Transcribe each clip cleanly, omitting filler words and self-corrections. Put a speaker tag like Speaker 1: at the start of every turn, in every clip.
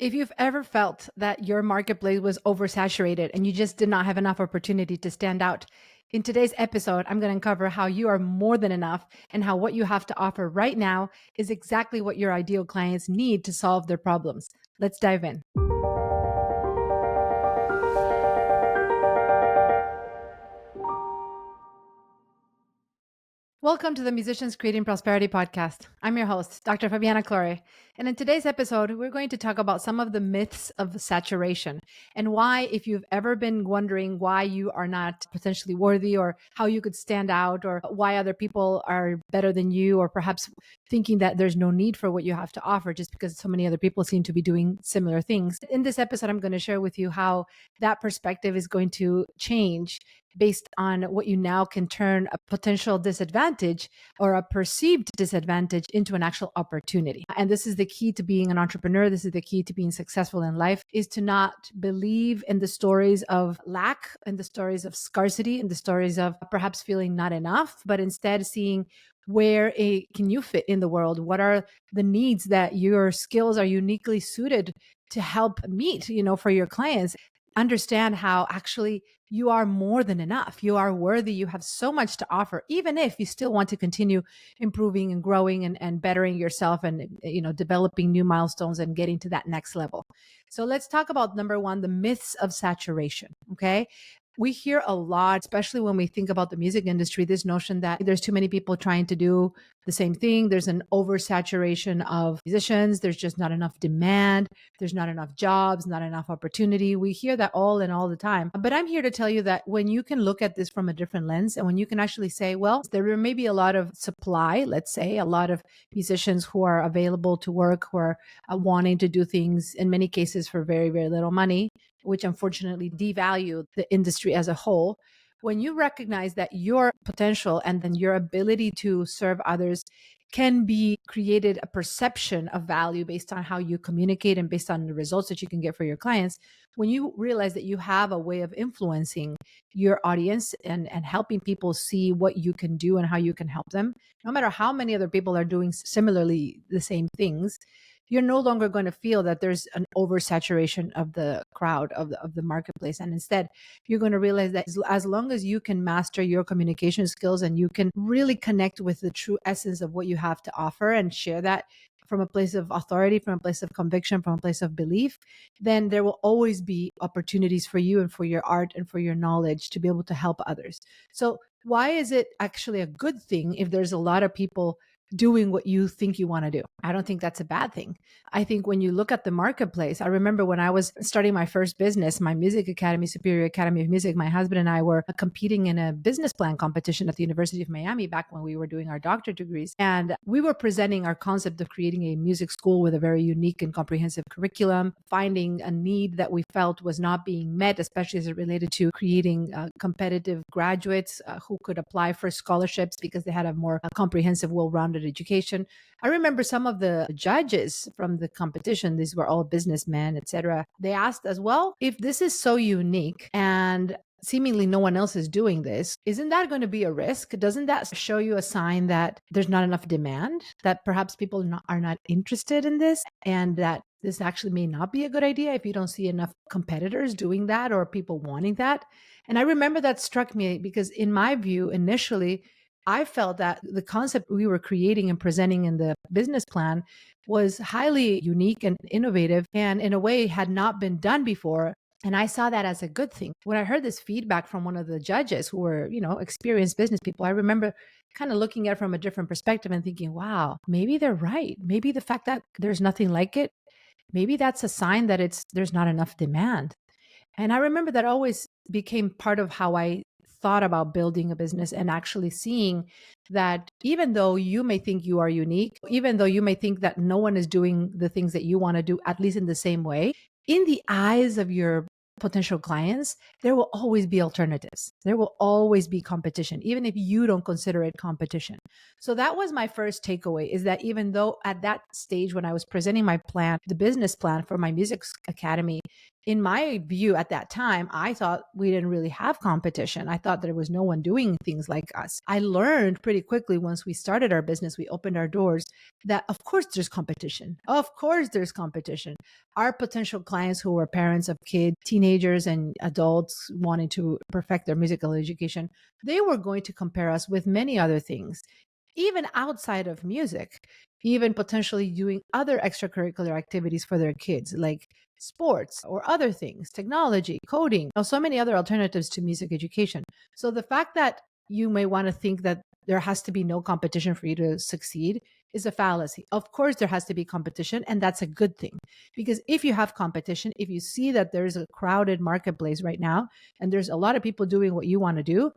Speaker 1: If you've ever felt that your marketplace was oversaturated and you just did not have enough opportunity to stand out, in today's episode, I'm going to uncover how you are more than enough and how what you have to offer right now is exactly what your ideal clients need to solve their problems. Let's dive in. Welcome to the Musicians Creating Prosperity podcast. I'm your host, Dr. Fabiana Claure. And in today's episode, we're going to talk about some of the myths of saturation and why, if you've ever been wondering why you are not potentially worthy or how you could stand out or why other people are better than you, or perhaps thinking that there's no need for what you have to offer just because so many other people seem to be doing similar things. In this episode, I'm going to share with you how that perspective is going to change based on what you now can turn a potential disadvantage or a perceived disadvantage into an actual opportunity. And this is the key to being an entrepreneur. This is the key to being successful in life, is to not believe in the stories of lack and the stories of scarcity and the stories of perhaps feeling not enough, but instead seeing where can you fit in the world? What are the needs that your skills are uniquely suited to help meet, for your clients? Understand how actually you are more than enough. You are worthy. You have so much to offer, even if you still want to continue improving and growing and bettering yourself and, developing new milestones and getting to that next level. So let's talk about number one, the myths of saturation. Okay. We hear a lot, especially when we think about the music industry, this notion that there's too many people trying to do the same thing. There's an oversaturation of musicians. There's just not enough demand. There's not enough jobs, not enough opportunity. We hear that all the time. But I'm here to tell you that when you can look at this from a different lens and when you can actually say, well, there may be a lot of supply, let's say, a lot of musicians who are available to work, who are wanting to do things in many cases for very, very little money, which unfortunately devalue the industry as a whole. When you recognize that your potential and then your ability to serve others can be created a perception of value based on how you communicate and based on the results that you can get for your clients, when you realize that you have a way of influencing your audience and helping people see what you can do and how you can help them, no matter how many other people are doing similarly the same things, you're no longer going to feel that there's an oversaturation of the crowd of the marketplace. And instead, you're going to realize that as long as you can master your communication skills and you can really connect with the true essence of what you have to offer and share that from a place of authority, from a place of conviction, from a place of belief, then there will always be opportunities for you and for your art and for your knowledge to be able to help others. So why is it actually a good thing if there's a lot of people doing what you think you want to do? I don't think that's a bad thing. I think when you look at the marketplace, I remember when I was starting my first business, my music academy, Superior Academy of Music, my husband and I were competing in a business plan competition at the University of Miami back when we were doing our doctorate degrees. And we were presenting our concept of creating a music school with a very unique and comprehensive curriculum, finding a need that we felt was not being met, especially as it related to creating competitive graduates who could apply for scholarships because they had a more comprehensive, well-rounded education. I remember some of the judges from the competition, these were all businessmen, etc. They asked as well, if this is so unique and seemingly no one else is doing this, isn't that going to be a risk? Doesn't that show you a sign that there's not enough demand, that perhaps people are not interested in this, and that this actually may not be a good idea if you don't see enough competitors doing that or people wanting that? And I remember that struck me because in my view, initially, I felt that the concept we were creating and presenting in the business plan was highly unique and innovative and in a way had not been done before. And I saw that as a good thing. When I heard this feedback from one of the judges who were, experienced business people, I remember kind of looking at it from a different perspective and thinking, wow, maybe they're right. Maybe the fact that there's nothing like it, maybe that's a sign that there's not enough demand. And I remember that always became part of how I thought about building a business and actually seeing that even though you may think you are unique, even though you may think that no one is doing the things that you want to do, at least in the same way, in the eyes of your potential clients, there will always be alternatives. There will always be competition, even if you don't consider it competition. So that was my first takeaway, is that even though at that stage when I was presenting my plan, the business plan for my music academy, in my view at that time, I thought we didn't really have competition. I thought there was no one doing things like us. I learned pretty quickly once we started our business, we opened our doors, that of course there's competition. Of course there's competition. Our potential clients who were parents of kids, teenagers and adults wanting to perfect their musical education, they were going to compare us with many other things, even outside of music, even potentially doing other extracurricular activities for their kids, like sports or other things, technology, coding, so many other alternatives to music education. So the fact that you may want to think that there has to be no competition for you to succeed is a fallacy. Of course, there has to be competition, and that's a good thing. Because if you have competition, if you see that there's a crowded marketplace right now, and there's a lot of people doing what you want to do,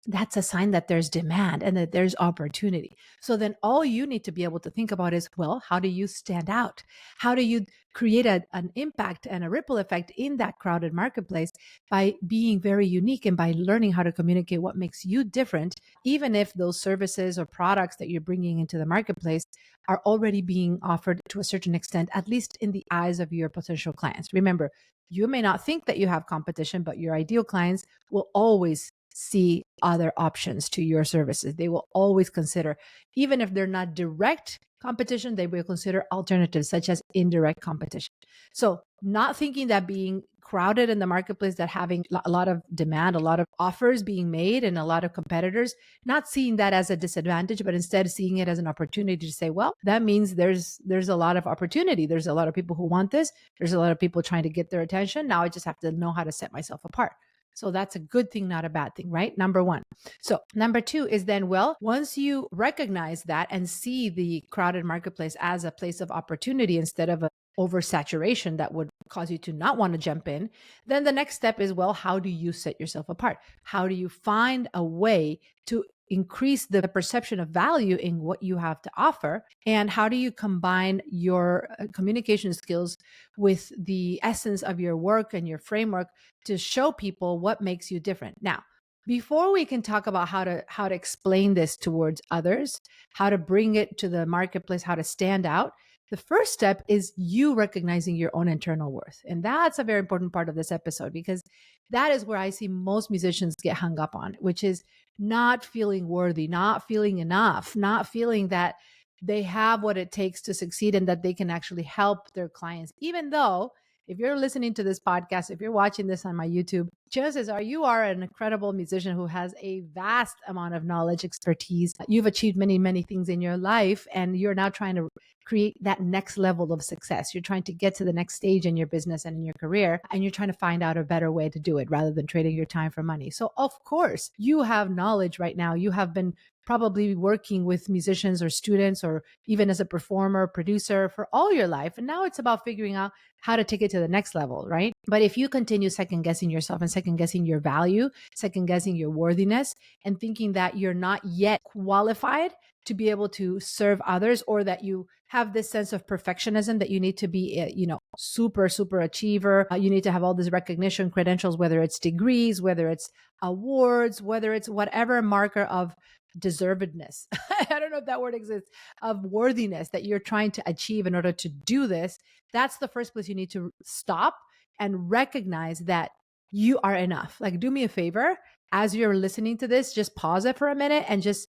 Speaker 1: that's a sign that there's demand and that there's opportunity. So then all you need to be able to think about is, well, how do you stand out? How do you create an impact and a ripple effect in that crowded marketplace by being very unique and by learning how to communicate what makes you different, even if those services or products that you're bringing into the marketplace are already being offered to a certain extent, at least in the eyes of your potential clients. Remember, you may not think that you have competition, but your ideal clients will always see other options to your services. They will always consider, even if they're not direct competition, they will consider alternatives such as indirect competition. So, not thinking that being crowded in the marketplace, that having a lot of demand, a lot of offers being made, and a lot of competitors, not seeing that as a disadvantage, but instead seeing it as an opportunity to say, well, that means there's a lot of opportunity. There's a lot of people who want this. There's a lot of people trying to get their attention. Now I just have to know how to set myself apart. So that's a good thing, not a bad thing, right? Number one. So number two is then, well, once you recognize that and see the crowded marketplace as a place of opportunity instead of a oversaturation that would cause you to not want to jump in, then the next step is, well, how do you set yourself apart? How do you find a way to increase the perception of value in what you have to offer? And how do you combine your communication skills with the essence of your work and your framework to show people what makes you different? Now, before we can talk about how to explain this towards others, how to bring it to the marketplace, how to stand out, the first step is you recognizing your own internal worth. And that's a very important part of this episode, because that is where I see most musicians get hung up on, which is not feeling worthy, not feeling enough, not feeling that they have what it takes to succeed and that they can actually help their clients. Even though, if you're listening to this podcast, if you're watching this on my YouTube, chances are you are an incredible musician who has a vast amount of knowledge, expertise. You've achieved many, many things in your life, and you're now trying to create that next level of success. You're trying to get to the next stage in your business and in your career, and you're trying to find out a better way to do it rather than trading your time for money. So of course, you have knowledge right now. You have been probably working with musicians or students, or even as a performer, producer for all your life. And now it's about figuring out how to take it to the next level, right? But if you continue second guessing yourself and second guessing your value, second guessing your worthiness, and thinking that you're not yet qualified to be able to serve others, or that you have this sense of perfectionism that you need to be super achiever, you need to have all this recognition, credentials, whether it's degrees, whether it's awards, whether it's whatever marker of deservedness I don't know if that word exists, of worthiness that you're trying to achieve in order to do this. That's the first place you need to stop and recognize that you are enough. Like, do me a favor, as you're listening to this, just pause it for a minute and just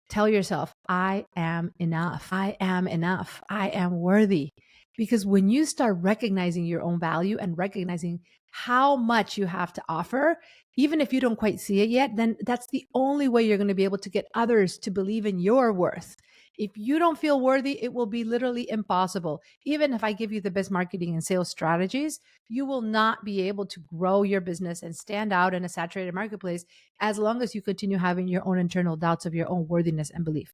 Speaker 1: tell yourself, I am enough. I am enough. I am worthy. Because when you start recognizing your own value and recognizing how much you have to offer, even if you don't quite see it yet, then that's the only way you're going to be able to get others to believe in your worth. If you don't feel worthy, it will be literally impossible. Even if I give you the best marketing and sales strategies, you will not be able to grow your business and stand out in a saturated marketplace as long as you continue having your own internal doubts of your own worthiness and belief.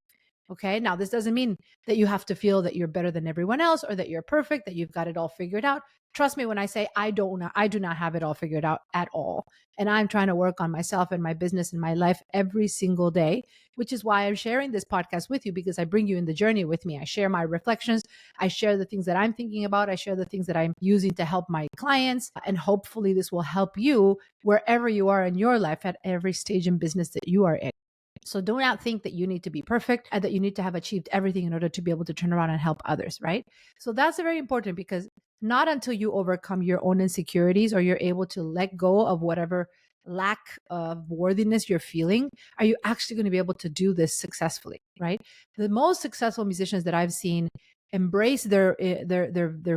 Speaker 1: Okay. Now, this doesn't mean that you have to feel that you're better than everyone else, or that you're perfect, that you've got it all figured out. Trust me when I say I do not have it all figured out at all. And I'm trying to work on myself and my business and my life every single day, which is why I'm sharing this podcast with you, because I bring you in the journey with me. I share my reflections. I share the things that I'm thinking about. I share the things that I'm using to help my clients. And hopefully this will help you wherever you are in your life, at every stage in business that you are in. So do not think that you need to be perfect and that you need to have achieved everything in order to be able to turn around and help others, right? So that's very important, because not until you overcome your own insecurities or you're able to let go of whatever lack of worthiness you're feeling are you actually going to be able to do this successfully, right? The most successful musicians that I've seen embrace their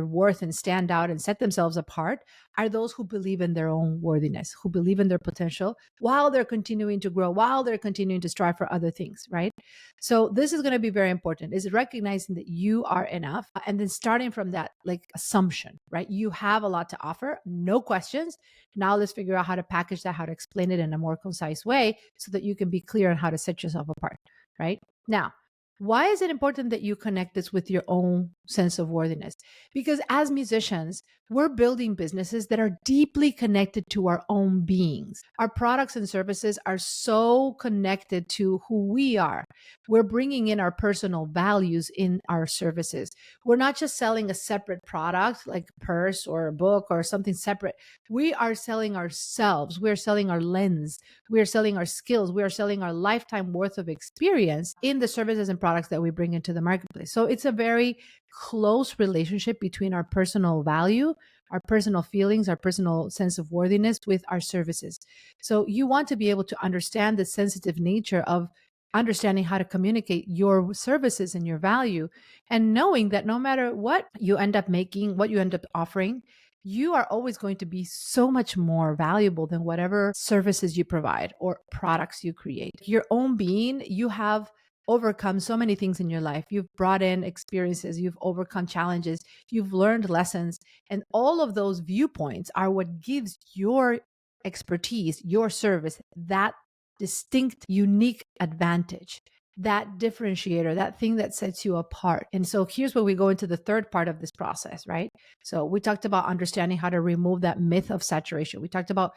Speaker 1: worth and stand out and set themselves apart are those who believe in their own worthiness, who believe in their potential while they're continuing to grow, while they're continuing to strive for other things, right? So this is going to be very important, is recognizing that you are enough and then starting from that like assumption, right? You have a lot to offer, no questions. Now let's figure out how to package that, how to explain it in a more concise way so that you can be clear on how to set yourself apart, right? Now, why is it important that you connect this with your own sense of worthiness? Because as musicians, we're building businesses that are deeply connected to our own beings. Our products and services are so connected to who we are. We're bringing in our personal values in our services. We're not just selling a separate product like a purse or a book or something separate. We are selling ourselves. We are selling our lens. We are selling our skills. We are selling our lifetime worth of experience in the services and products that we bring into the marketplace. So it's a very close relationship between our personal value, our personal feelings, our personal sense of worthiness with our services. So you want to be able to understand the sensitive nature of understanding how to communicate your services and your value, and knowing that no matter what you end up making, what you end up offering, you are always going to be so much more valuable than whatever services you provide or products you create. Your own being, you have overcome so many things in your life. You've brought in experiences, you've overcome challenges, you've learned lessons, and all of those viewpoints are what gives your expertise, your service, that distinct, unique advantage, that differentiator, that thing that sets you apart. And so here's where we go into the third part of this process, right? So we talked about understanding how to remove that myth of saturation. We talked about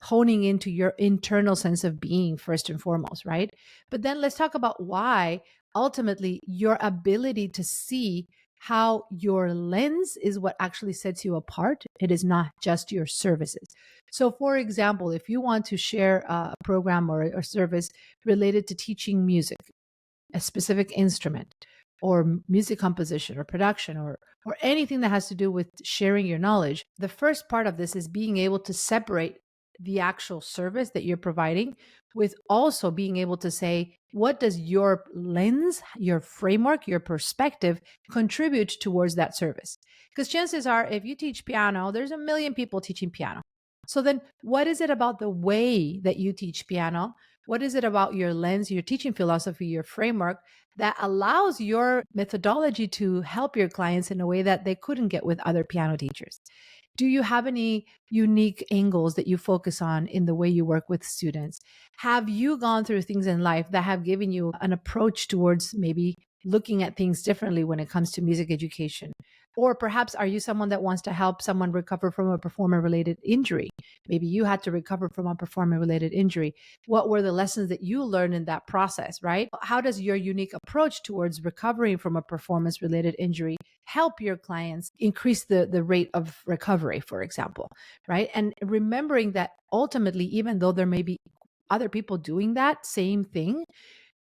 Speaker 1: honing into your internal sense of being first and foremost, right? But then let's talk about why ultimately your ability to see how your lens is what actually sets you apart. It is not just your services. So, for example, if you want to share a program or a service related to teaching music, a specific instrument, or music composition or production, or anything that has to do with sharing your knowledge, the first part of this is being able to separate the actual service that you're providing with also being able to say, what does your lens, your framework, your perspective contribute towards that service? Because chances are, if you teach piano, there's a million people teaching piano. So then what is it about the way that you teach piano? What is it about your lens, your teaching philosophy, your framework that allows your methodology to help your clients in a way that they couldn't get with other piano teachers? Do you have any unique angles that you focus on in the way you work with students? Have you gone through things in life that have given you an approach towards maybe looking at things differently when it comes to music education? Or perhaps are you someone that wants to help someone recover from a performer related injury? Maybe you had to recover from a performer related injury. What were the lessons that you learned in that process, right? How does your unique approach towards recovering from a performance related injury help your clients increase the rate of recovery, for example, right? And remembering that ultimately, even though there may be other people doing that same thing,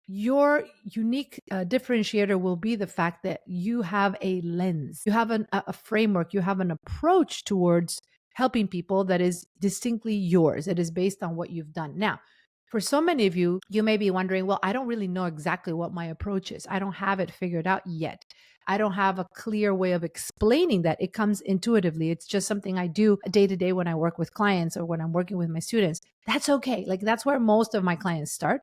Speaker 1: your unique differentiator will be the fact that you have a lens, you have a framework, you have an approach towards helping people that is distinctly yours. It is based on what you've done. Now, for so many of you, you may be wondering, well, I don't really know exactly what my approach is. I don't have it figured out yet. I don't have a clear way of explaining that. It comes intuitively. It's just something I do day to day when I work with clients or when I'm working with my students. That's okay. Like that's where most of my clients start.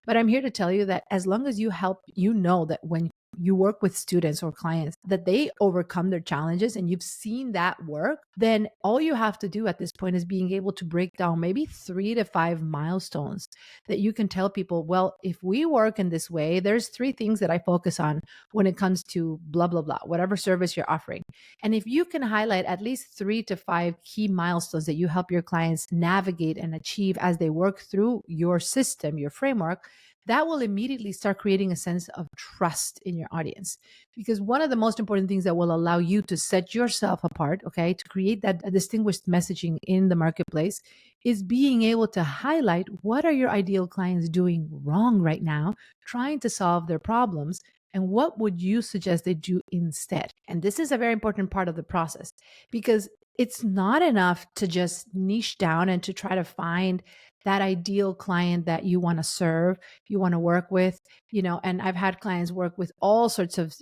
Speaker 1: But I'm here to tell you that as long as you help, you know that when you work with students or clients, that they overcome their challenges and you've seen that work, then all you have to do at this point is being able to break down maybe 3 to 5 milestones that you can tell people, well, if we work in this way, there's 3 things that I focus on when it comes to blah, blah, blah, whatever service you're offering. And if you can highlight at least 3 to 5 key milestones that you help your clients navigate and achieve as they work through your system, your framework, that will immediately start creating a sense of trust in your audience. Because one of the most important things that will allow you to set yourself apart, okay, to create that distinguished messaging in the marketplace is being able to highlight what are your ideal clients doing wrong right now, trying to solve their problems, and what would you suggest they do instead? And this is a very important part of the process because it's not enough to just niche down and to try to find that ideal client that you want to serve, you want to work with, and I've had clients work with all sorts of,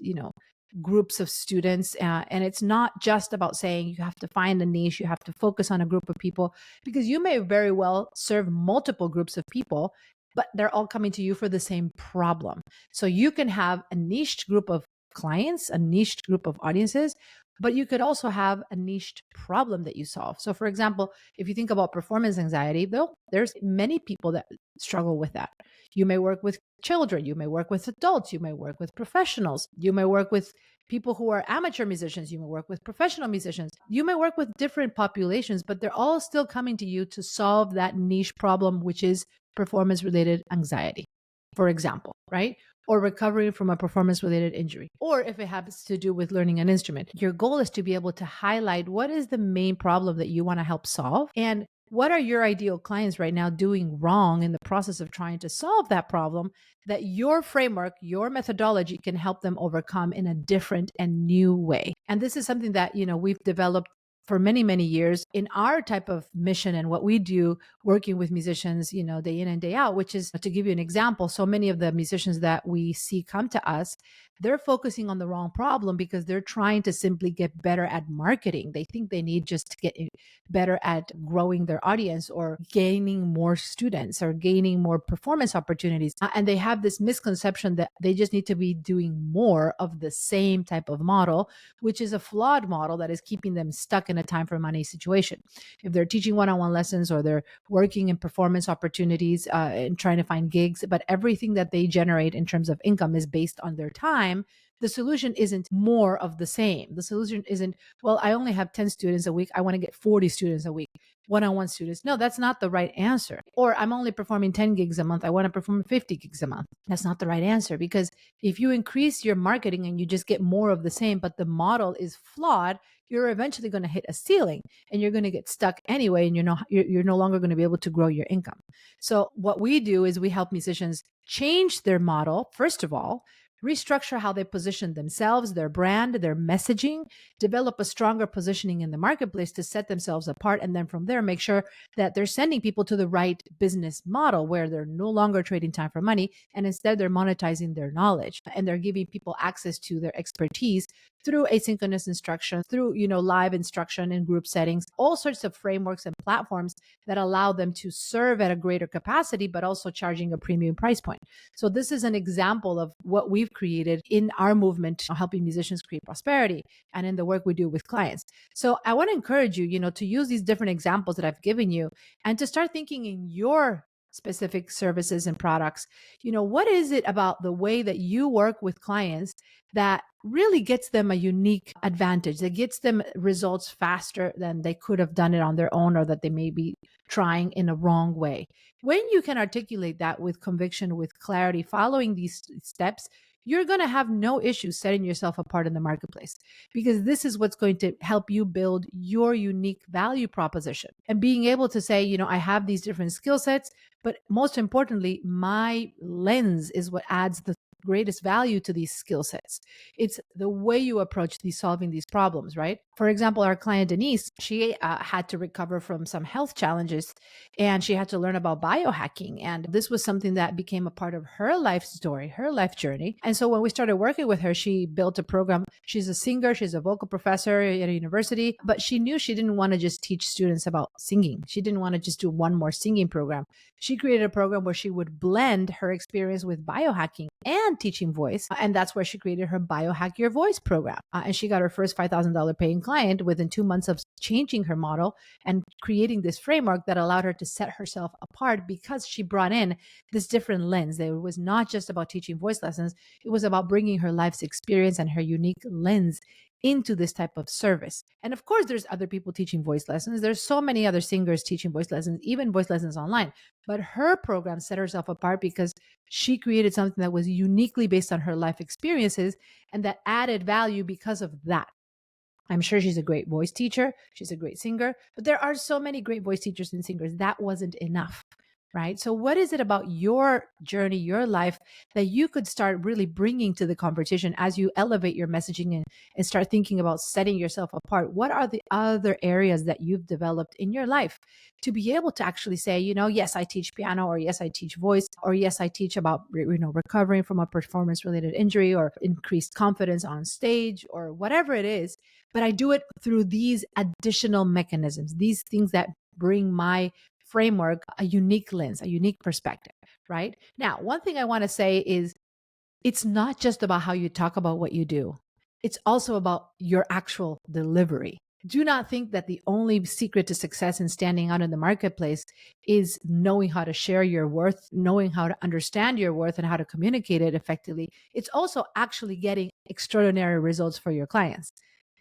Speaker 1: groups of students. And it's not just about saying you have to find a niche, you have to focus on a group of people, because you may very well serve multiple groups of people, but they're all coming to you for the same problem. So you can have a niched group of clients, a niched group of audiences, but you could also have a niched problem that you solve. So, for example, if you think about performance anxiety, though, there's many people that struggle with that. You may work with children, you may work with adults, you may work with professionals, you may work with people who are amateur musicians, you may work with professional musicians, you may work with different populations, but they're all still coming to you to solve that niche problem, which is performance related anxiety, for example, right? Or recovering from a performance related injury, or if it happens to do with learning an instrument. Your goal is to be able to highlight what is the main problem that you want to help solve, and what are your ideal clients right now doing wrong in the process of trying to solve that problem that your framework, your methodology can help them overcome in a different and new way. And this is something that, we've developed for many, many years in our type of mission and what we do working with musicians, day in and day out, which is, to give you an example, so many of the musicians that we see come to us, they're focusing on the wrong problem because they're trying to simply get better at marketing. They think they need just to get better at growing their audience or gaining more students or gaining more performance opportunities. And they have this misconception that they just need to be doing more of the same type of model, which is a flawed model that is keeping them stuck in a time for money situation. If they're teaching one-on-one lessons or they're working in performance opportunities and trying to find gigs, but everything that they generate in terms of income is based on their time, the solution isn't more of the same. The solution isn't, well, I only have 10 students a week, I want to get 40 students a week, one-on-one students. No, that's not the right answer. Or I'm only performing 10 gigs a month, I want to perform 50 gigs a month. That's not the right answer, because if you increase your marketing and you just get more of the same, but the model is flawed, you're eventually going to hit a ceiling and you're going to get stuck anyway, and you're no longer going to be able to grow your income. So what we do is we help musicians change their model, first of all, restructure how they position themselves, their brand, their messaging, develop a stronger positioning in the marketplace to set themselves apart. And then from there, make sure that they're sending people to the right business model where they're no longer trading time for money. And instead, they're monetizing their knowledge and they're giving people access to their expertise through asynchronous instruction, through, live instruction in group settings, all sorts of frameworks and platforms that allow them to serve at a greater capacity, but also charging a premium price point. So this is an example of what we've created in our movement, helping musicians create prosperity, and in the work we do with clients. So I want to encourage you, to use these different examples that I've given you and to start thinking in your specific services and products. What is it about the way that you work with clients that really gets them a unique advantage, that gets them results faster than they could have done it on their own, or that they may be trying in a wrong way? When you can articulate that with conviction, with clarity, following these steps, you're going to have no issues setting yourself apart in the marketplace, because this is what's going to help you build your unique value proposition and being able to say, I have these different skill sets, but most importantly, my lens is what adds the greatest value to these skill sets. It's the way you approach solving these problems, right? For example, our client Denise, she had to recover from some health challenges and she had to learn about biohacking. And this was something that became a part of her life story, her life journey. And so when we started working with her, she built a program. She's a singer, she's a vocal professor at a university, but she knew she didn't want to just teach students about singing. She didn't want to just do one more singing program. She created a program where she would blend her experience with biohacking and teaching voice. And that's where she created her Biohack Your Voice program. And she got her first $5,000 paying client within 2 months of changing her model and creating this framework that allowed her to set herself apart, because she brought in this different lens. It was not just about teaching voice lessons. It was about bringing her life's experience and her unique lens into this type of service. And of course, there's other people teaching voice lessons. There's so many other singers teaching voice lessons, even voice lessons online. But her program set herself apart because she created something that was uniquely based on her life experiences and that added value because of that. I'm sure she's a great voice teacher. She's a great singer, but there are so many great voice teachers and singers. That wasn't enough, right? So, what is it about your journey, your life, that you could start really bringing to the conversation as you elevate your messaging and start thinking about setting yourself apart? What are the other areas that you've developed in your life to be able to actually say, yes, I teach piano, or yes, I teach voice, or yes, I teach about, recovering from a performance related injury or increased confidence on stage or whatever it is, but I do it through these additional mechanisms, these things that bring my framework a unique lens, a unique perspective, right? Now, one thing I want to say is it's not just about how you talk about what you do, it's also about your actual delivery. Do not think that the only secret to success in standing out in the marketplace is knowing how to share your worth, knowing how to understand your worth and how to communicate it effectively. It's also actually getting extraordinary results for your clients,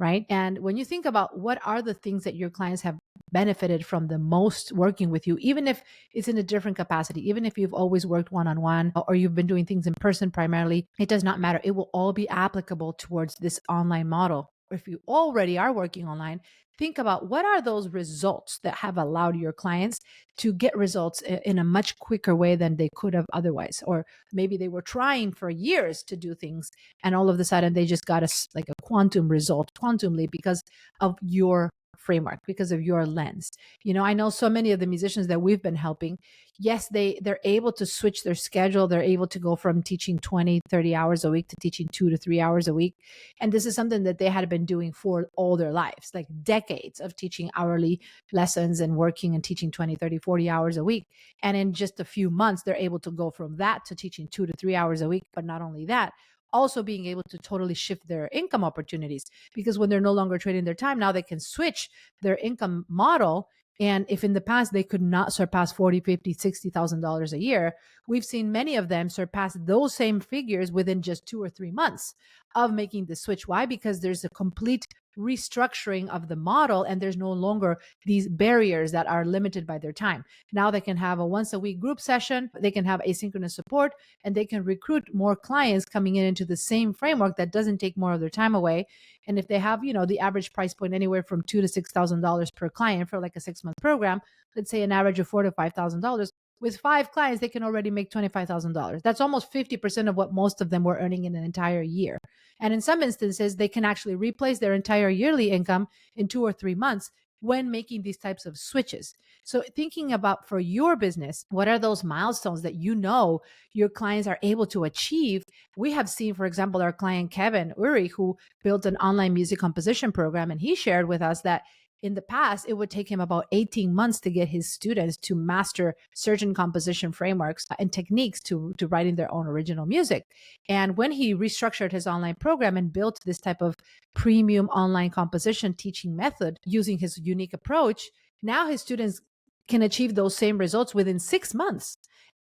Speaker 1: right? And when you think about what are the things that your clients have benefited from the most working with you, even if it's in a different capacity, even if you've always worked one-on-one or you've been doing things in person primarily, it does not matter. It will all be applicable towards this online model. If you already are working online, think about what are those results that have allowed your clients to get results in a much quicker way than they could have otherwise. Or maybe they were trying for years to do things and all of a sudden they just got like a quantum result, quantum leap, because of your framework, because of your lens. I know so many of the musicians that we've been helping, yes, they're able to switch their schedule. They're able to go from teaching 20-30 hours a week to teaching 2 to 3 hours a week. And this is something that they had been doing for all their lives, like decades of teaching hourly lessons and working and teaching 20-30-40 hours a week. And in just a few months, they're able to go from that to teaching 2 to 3 hours a week. But not only that, also being able to totally shift their income opportunities, because when they're no longer trading their time, now they can switch their income model. And if in the past they could not surpass 40, 50, $60,000 a year, we've seen many of them surpass those same figures within just 2 or 3 months of making the switch. Why? Because there's a complete restructuring of the model and there's no longer these barriers that are limited by their time. Now they can have a once a week group session, they can have asynchronous support, and they can recruit more clients coming in into the same framework that doesn't take more of their time away. And if they have, the average price point anywhere from $2,000 to $6,000 per client for like a 6-month program, let's say an average of $4,000 to $5,000, with 5 clients, they can already make $25,000. That's almost 50% of what most of them were earning in an entire year. And in some instances, they can actually replace their entire yearly income in 2 or 3 months when making these types of switches. So thinking about for your business, what are those milestones that your clients are able to achieve? We have seen, for example, our client Kevin Uri, who built an online music composition program, and he shared with us that in the past, it would take him about 18 months to get his students to master certain composition frameworks and techniques to writing their own original music. And when he restructured his online program and built this type of premium online composition teaching method using his unique approach, now his students can achieve those same results within 6 months.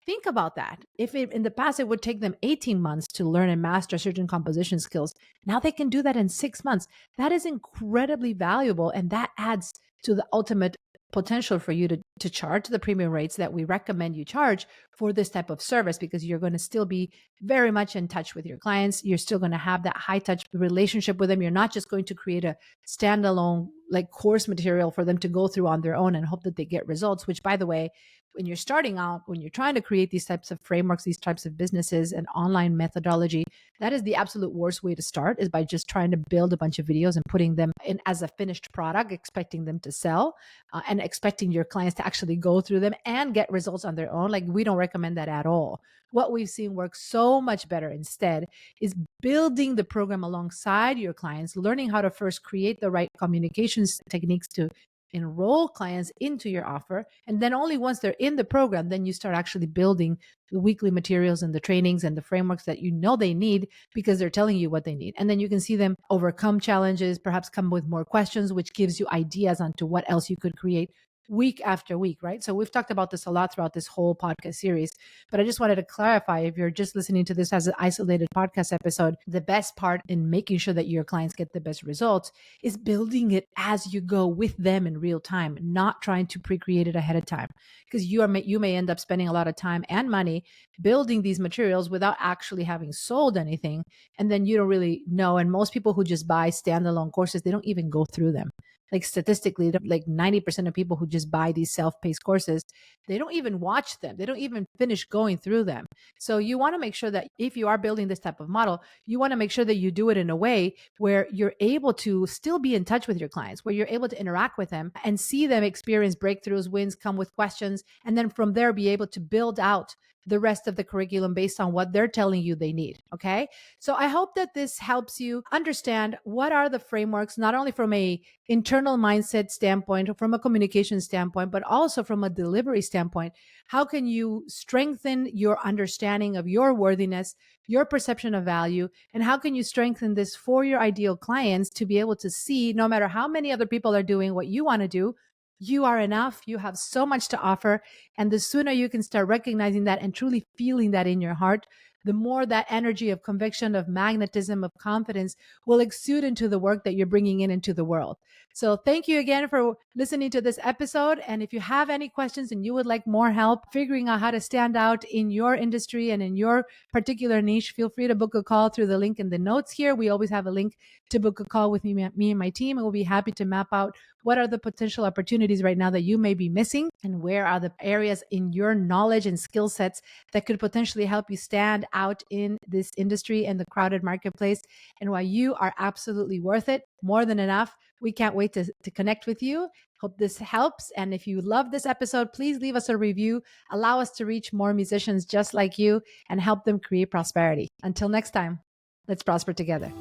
Speaker 1: Think about that. If in the past it would take them 18 months to learn and master certain composition skills, now they can do that in 6 months. That is incredibly valuable. And that adds to the ultimate potential for you to charge the premium rates that we recommend you charge for this type of service, because you're going to still be very much in touch with your clients. You're still going to have that high touch relationship with them. You're not just going to create a standalone like course material for them to go through on their own and hope that they get results, which, by the way, when you're starting out, when you're trying to create these types of frameworks, these types of businesses and online methodology, that is the absolute worst way to start, is by just trying to build a bunch of videos and putting them in as a finished product, expecting them to sell and expecting your clients to actually go through them and get results on their own. Like, we don't recommend that at all. What we've seen work so much better instead is building the program alongside your clients, learning how to first create the right communications techniques to enroll clients into your offer. And then only once they're in the program, then you start actually building the weekly materials and the trainings and the frameworks that they need, because they're telling you what they need. And then you can see them overcome challenges, perhaps come with more questions, which gives you ideas onto what else you could create week after week, right? So we've talked about this a lot throughout this whole podcast series, but I just wanted to clarify, if you're just listening to this as an isolated podcast episode, the best part in making sure that your clients get the best results is building it as you go with them in real time, not trying to pre-create it ahead of time, because you may end up spending a lot of time and money building these materials without actually having sold anything, and then you don't really know. And most people who just buy standalone courses, they don't even go through them. Like statistically, like 90% of people who just buy these self-paced courses, they don't even watch them. They don't even finish going through them. So you want to make sure that if you are building this type of model, you want to make sure that you do it in a way where you're able to still be in touch with your clients, where you're able to interact with them and see them experience breakthroughs, wins, come with questions, and then from there be able to build out the rest of the curriculum based on what they're telling you they need. Okay. So I hope that this helps you understand what are the frameworks, not only from a internal mindset standpoint, from a communication standpoint, but also from a delivery standpoint. How can you strengthen your understanding of your worthiness, your perception of value, and how can you strengthen this for your ideal clients to be able to see, no matter how many other people are doing what you want to do, you are enough. You have so much to offer. And the sooner you can start recognizing that and truly feeling that in your heart, the more that energy of conviction, of magnetism, of confidence will exude into the work that you're bringing into the world. So thank you again for listening to this episode. And if you have any questions and you would like more help figuring out how to stand out in your industry and in your particular niche, feel free to book a call through the link in the notes here. We always have a link to book a call with me and my team, and we'll be happy to map out what are the potential opportunities right now that you may be missing, and where are the areas in your knowledge and skill sets that could potentially help you stand out in this industry and the crowded marketplace, and why you are absolutely worth it, more than enough. We can't wait to connect with you. Hope this helps. And if you love this episode, please leave us a review. Allow us to reach more musicians just like you and help them create prosperity. Until next time, let's prosper together.